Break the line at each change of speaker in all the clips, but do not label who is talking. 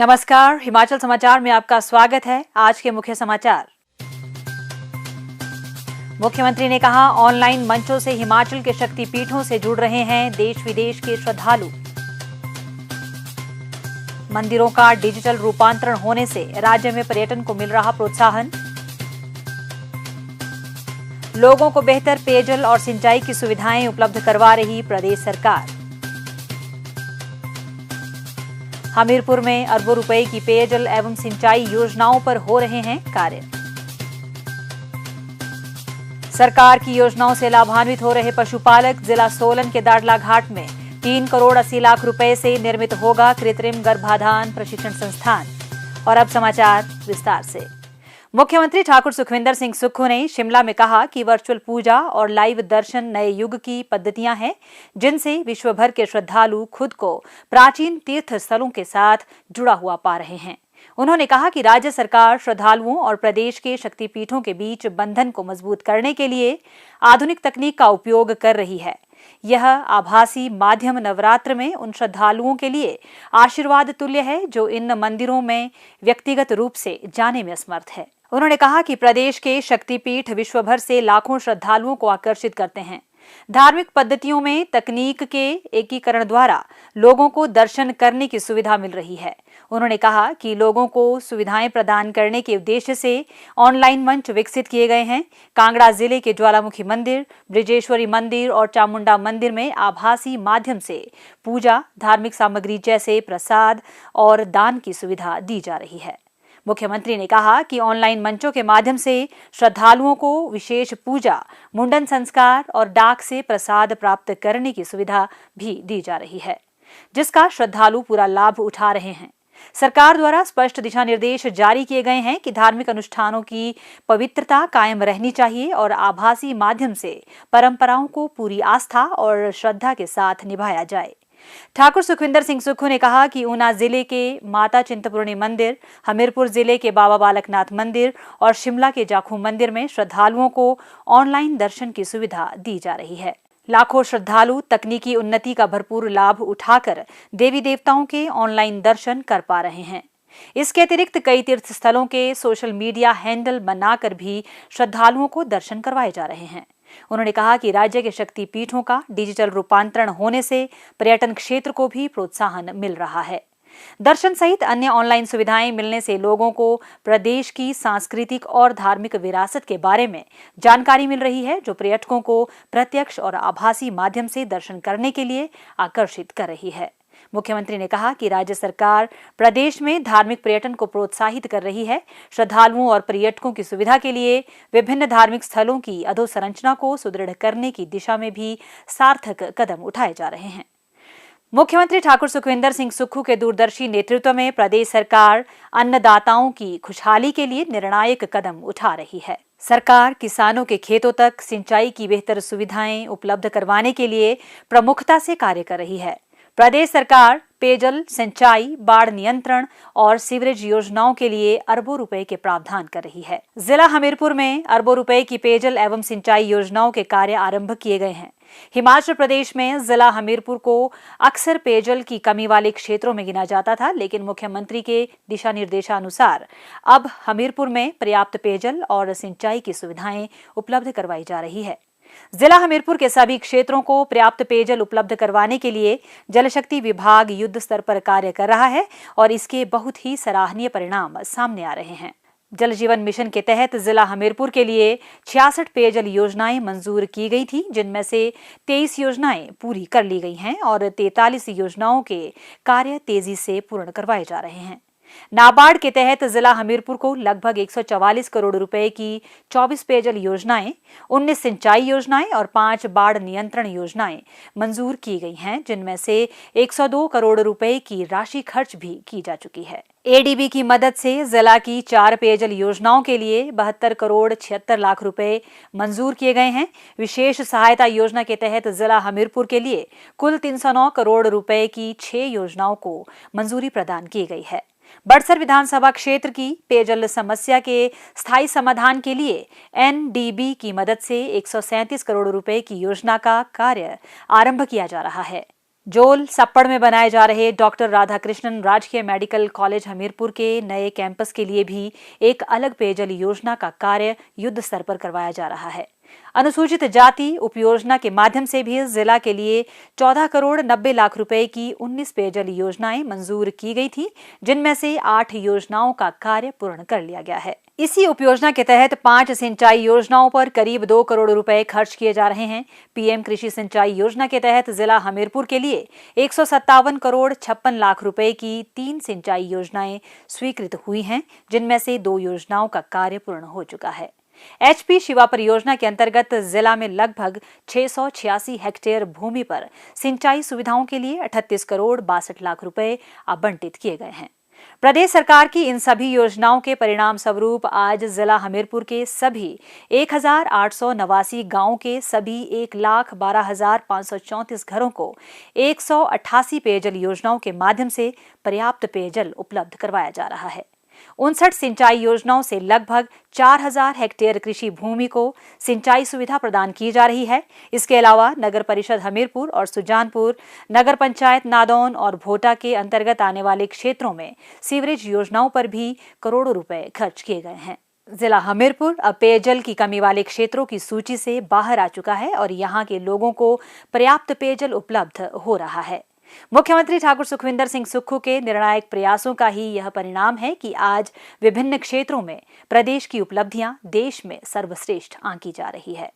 नमस्कार, हिमाचल समाचार में आपका स्वागत है। आज के मुख्य समाचार। मुख्यमंत्री ने कहा, ऑनलाइन मंचों से हिमाचल के शक्तिपीठों से जुड़ रहे हैं देश विदेश के श्रद्धालु। मंदिरों का डिजिटल रूपांतरण होने से राज्य में पर्यटन को मिल रहा प्रोत्साहन। लोगों को बेहतर पेयजल और सिंचाई की सुविधाएं उपलब्ध करवा रही प्रदेश सरकार। हमीरपुर में अरबों रुपए की पेयजल एवं सिंचाई योजनाओं पर हो रहे हैं कार्य। सरकार की योजनाओं से लाभान्वित हो रहे पशुपालक। जिला सोलन के दाड़ला घाट में 3 करोड़ 80 लाख रुपए से निर्मित होगा कृत्रिम गर्भाधान प्रशिक्षण संस्थान। और अब समाचार विस्तार से। मुख्यमंत्री ठाकुर सुखविंदर सिंह सुक्खू ने शिमला में कहा कि वर्चुअल पूजा और लाइव दर्शन नए युग की पद्धतियां हैं, जिनसे विश्व भर के श्रद्धालु खुद को प्राचीन तीर्थ स्थलों के साथ जुड़ा हुआ पा रहे हैं। उन्होंने कहा कि राज्य सरकार श्रद्धालुओं और प्रदेश के शक्तिपीठों के बीच बंधन को मजबूत करने के लिए आधुनिक तकनीक का उपयोग कर रही है। यह आभासी माध्यम नवरात्र में उन श्रद्धालुओं के लिए आशीर्वाद तुल्य है जो इन मंदिरों में व्यक्तिगत रूप से जाने में असमर्थ है। उन्होंने कहा कि प्रदेश के शक्तिपीठ विश्व भर से लाखों श्रद्धालुओं को आकर्षित करते हैं। धार्मिक पद्धतियों में तकनीक के एकीकरण द्वारा लोगों को दर्शन करने की सुविधा मिल रही है। उन्होंने कहा कि लोगों को सुविधाएं प्रदान करने के उद्देश्य से ऑनलाइन मंच विकसित किए गए हैं। कांगड़ा जिले के ज्वालामुखी मंदिर, बृजेश्वरी मंदिर और चामुंडा मंदिर में आभासी माध्यम से पूजा, धार्मिक सामग्री जैसे प्रसाद और दान की सुविधा दी जा रही है। मुख्यमंत्री ने कहा कि ऑनलाइन मंचों के माध्यम से श्रद्धालुओं को विशेष पूजा, मुंडन संस्कार और डाक से प्रसाद प्राप्त करने की सुविधा भी दी जा रही है, जिसका श्रद्धालु पूरा लाभ उठा रहे हैं। सरकार द्वारा स्पष्ट दिशा निर्देश जारी किए गए हैं कि धार्मिक अनुष्ठानों की पवित्रता कायम रहनी चाहिए और आभासी माध्यम से परंपराओं को पूरी आस्था और श्रद्धा के साथ निभाया जाए। ठाकुर सुखविंदर सिंह सुक्खू ने कहा कि ऊना जिले के माता चिंतपूर्णी मंदिर, हमीरपुर जिले के बाबा बालकनाथ मंदिर और शिमला के जाखू मंदिर में श्रद्धालुओं को ऑनलाइन दर्शन की सुविधा दी जा रही है। लाखों श्रद्धालु तकनीकी उन्नति का भरपूर लाभ उठाकर देवी देवताओं के ऑनलाइन दर्शन कर पा रहे हैं। इसके अतिरिक्त कई तीर्थ स्थलों के सोशल मीडिया हैंडल बनाकर भी श्रद्धालुओं को दर्शन करवाए जा रहे हैं। उन्होंने कहा कि राज्य के शक्तिपीठों का डिजिटल रूपांतरण होने से पर्यटन क्षेत्र को भी प्रोत्साहन मिल रहा है। दर्शन सहित अन्य ऑनलाइन सुविधाएं मिलने से लोगों को प्रदेश की सांस्कृतिक और धार्मिक विरासत के बारे में जानकारी मिल रही है, जो पर्यटकों को प्रत्यक्ष और आभासी माध्यम से दर्शन करने के लिए आकर्षित कर रही है। मुख्यमंत्री ने कहा कि राज्य सरकार प्रदेश में धार्मिक पर्यटन को प्रोत्साहित कर रही है। श्रद्धालुओं और पर्यटकों की सुविधा के लिए विभिन्न धार्मिक स्थलों की अधोसंरचना को सुदृढ़ करने की दिशा में भी सार्थक कदम उठाए जा रहे हैं। मुख्यमंत्री ठाकुर सुखविंदर सिंह सुक्खू के दूरदर्शी नेतृत्व में प्रदेश सरकार अन्नदाताओं की खुशहाली के लिए निर्णायक कदम उठा रही है। सरकार किसानों के खेतों तक सिंचाई की बेहतर सुविधाएं उपलब्ध करवाने के लिए प्रमुखता से कार्य कर रही है। प्रदेश सरकार पेयजल, सिंचाई, बाढ़ नियंत्रण और सीवरेज योजनाओं के लिए अरबों रुपए के प्रावधान कर रही है। जिला हमीरपुर में अरबों रुपए की पेयजल एवं सिंचाई योजनाओं के कार्य आरंभ किए गए हैं। हिमाचल प्रदेश में जिला हमीरपुर को अक्सर पेयजल की कमी वाले क्षेत्रों में गिना जाता था, लेकिन मुख्यमंत्री के दिशा निर्देशानुसार अब हमीरपुर में पर्याप्त पेयजल और सिंचाई की सुविधाएं उपलब्ध करवाई जा रही है। जिला हमीरपुर के सभी क्षेत्रों को पर्याप्त पेयजल उपलब्ध करवाने के लिए जल शक्ति विभाग युद्ध स्तर पर कार्य कर रहा है और इसके बहुत ही सराहनीय परिणाम सामने आ रहे हैं। जल जीवन मिशन के तहत जिला हमीरपुर के लिए 66 पेयजल योजनाएं मंजूर की गई थी, जिनमें से 23 योजनाएं पूरी कर ली गई हैं और 43 योजनाओं के कार्य तेजी से पूर्ण करवाए जा रहे हैं। नाबार्ड के तहत जिला हमीरपुर को लगभग 144 करोड़ रुपए की 24 पेयजल योजनाएं, 19 सिंचाई योजनाएं और 5 बाढ़ नियंत्रण योजनाएं मंजूर की गई हैं, जिनमें से 102 करोड़ रुपए की राशि खर्च भी की जा चुकी है। एडीबी की मदद से जिला की 4 पेयजल योजनाओं के लिए 72 करोड़ 76 लाख रुपए मंजूर किए गए हैं। विशेष सहायता योजना के तहत जिला हमीरपुर के लिए कुल 309 करोड़ रुपए की 6 योजनाओं को मंजूरी प्रदान की गई है। बड़सर विधानसभा क्षेत्र की पेयजल समस्या के स्थायी समाधान के लिए एनडीबी की मदद से 137 करोड़ रुपए की योजना का कार्य आरंभ किया जा रहा है। जोल सप्पड़ में बनाए जा रहे डॉक्टर राधाकृष्णन राजकीय मेडिकल कॉलेज हमीरपुर के नए कैंपस के लिए भी एक अलग पेयजल योजना का कार्य युद्ध स्तर पर करवाया जा रहा है। अनुसूचित जाति उपयोजना के माध्यम से भी जिला के लिए 14 करोड़ 90 लाख रुपए की 19 पेयजल योजनाएं मंजूर की गई थी, जिनमें से 8 योजनाओं का कार्य पूर्ण कर लिया गया है। इसी उपयोजना के तहत 5 सिंचाई योजनाओं पर करीब 2 करोड़ रुपए खर्च किए जा रहे हैं। पीएम कृषि सिंचाई योजना के तहत जिला हमीरपुर के लिए 157 करोड़ 56 लाख रुपए की 3 सिंचाई योजनाएं स्वीकृत हुई हैं, जिनमें से 2 योजनाओं का कार्य पूर्ण हो चुका है। एचपी शिवा परियोजना के अंतर्गत जिला में लगभग 686 हेक्टेयर भूमि पर सिंचाई सुविधाओं के लिए 38 करोड़ 62 लाख रुपए आवंटित किए गए हैं। प्रदेश सरकार की इन सभी योजनाओं के परिणाम स्वरूप आज जिला हमीरपुर के सभी 1889 गांवों के सभी 1,12,534 घरों को 188 पेयजल योजनाओं के माध्यम से पर्याप्त पेयजल उपलब्ध करवाया जा रहा है। 59 सिंचाई योजनाओं से लगभग 4000 हेक्टेयर कृषि भूमि को सिंचाई सुविधा प्रदान की जा रही है। इसके अलावा नगर परिषद हमीरपुर और सुजानपुर, नगर पंचायत नादौन और भोटा के अंतर्गत आने वाले क्षेत्रों में सीवरेज योजनाओं पर भी करोड़ों रुपए खर्च किए गए हैं। जिला हमीरपुर अब पेयजल की कमी वाले क्षेत्रों की सूची से बाहर आ चुका है और यहां के लोगों को पर्याप्त पेयजल उपलब्ध हो रहा है। मुख्यमंत्री ठाकुर सुखविंदर सिंह सुक्खू के निर्णायक प्रयासों का ही यह परिणाम है कि आज विभिन्न क्षेत्रों में प्रदेश की उपलब्धियां देश में सर्वश्रेष्ठ आंकी जा रही है।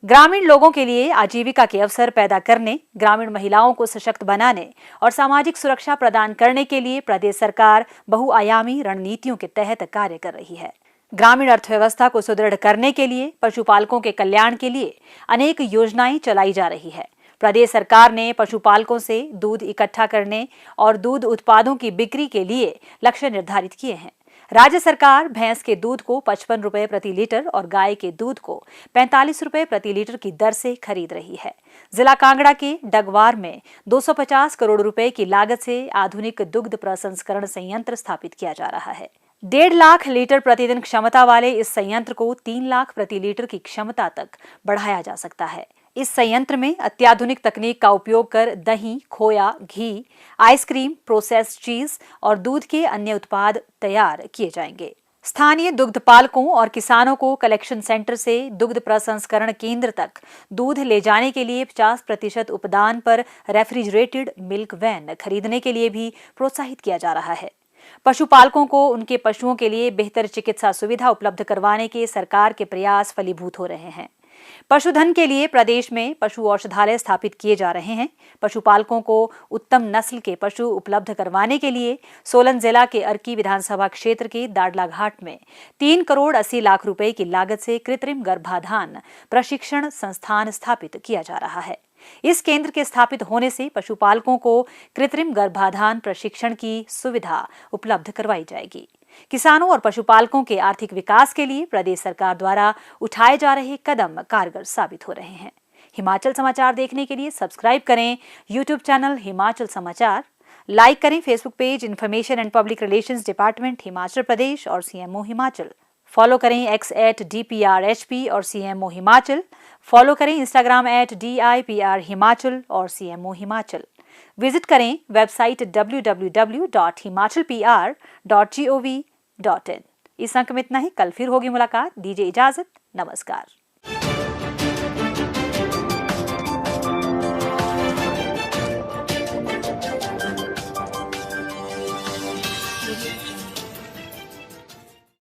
ग्रामीण लोगों के लिए आजीविका के अवसर पैदा करने, ग्रामीण महिलाओं को सशक्त बनाने और सामाजिक सुरक्षा प्रदान करने के लिए प्रदेश सरकार बहुआयामी रणनीतियों के तहत कार्य कर रही है। ग्रामीण अर्थव्यवस्था को सुदृढ़ करने के लिए, पशुपालकों के कल्याण के लिए अनेक योजनाएं चलाई जा रही है। प्रदेश सरकार ने पशुपालकों से दूध इकट्ठा करने और दूध उत्पादों की बिक्री के लिए लक्ष्य निर्धारित किए हैं। राज्य सरकार भैंस के दूध को 55 रुपए प्रति लीटर और गाय के दूध को 45 रुपए प्रति लीटर की दर से खरीद रही है। जिला कांगड़ा के डगवार में 250 करोड़ रुपए की लागत से आधुनिक दुग्ध प्रसंस्करण संयंत्र स्थापित किया जा रहा है। 1.5 लाख लीटर प्रतिदिन क्षमता वाले इस संयंत्र को 3 लाख प्रति लीटर की क्षमता तक बढ़ाया जा सकता है। इस संयंत्र में अत्याधुनिक तकनीक का उपयोग कर दही, खोया, घी, आइसक्रीम, प्रोसेस्ड चीज और दूध के अन्य उत्पाद तैयार किए जाएंगे। स्थानीय दुग्ध पालकों और किसानों को कलेक्शन सेंटर से दुग्ध प्रसंस्करण केंद्र तक दूध ले जाने के लिए 50% उपदान पर रेफ्रिजरेटेड मिल्क वैन खरीदने के लिए भी प्रोत्साहित किया जा रहा है। पशुपालकों को उनके पशुओं के लिए बेहतर चिकित्सा सुविधा उपलब्ध करवाने के सरकार के प्रयास फलीभूत हो रहे हैं। पशुधन के लिए प्रदेश में पशु औषधालय स्थापित किए जा रहे हैं। पशुपालकों को उत्तम नस्ल के पशु उपलब्ध करवाने के लिए सोलन जिला के अर्की विधानसभा क्षेत्र के दाड़ला घाट में 3 करोड़ 80 लाख रुपए की लागत से कृत्रिम गर्भाधान प्रशिक्षण संस्थान स्थापित किया जा रहा है। इस केंद्र के स्थापित होने से पशुपालकों को कृत्रिम गर्भाधान प्रशिक्षण की सुविधा उपलब्ध करवाई जाएगी। किसानों और पशुपालकों के आर्थिक विकास के लिए प्रदेश सरकार द्वारा उठाए जा रहे कदम कारगर साबित हो रहे हैं। हिमाचल समाचार देखने के लिए सब्सक्राइब करें यूट्यूब चैनल हिमाचल समाचार, लाइक करें Facebook page information and public relations department Himachal Pradesh और सीएमओ हिमाचल, फॉलो करें x@DPRHP और सीएमओ हिमाचल, फॉलो करें इंस्टाग्राम @DIPR हिमाचल और सीएमओ हिमाचल। विजिट करें वेबसाइट www.himachalpr.gov.in। इस अंक में इतना ही। कल फिर होगी मुलाकात। दीजिए इजाजत। नमस्कार।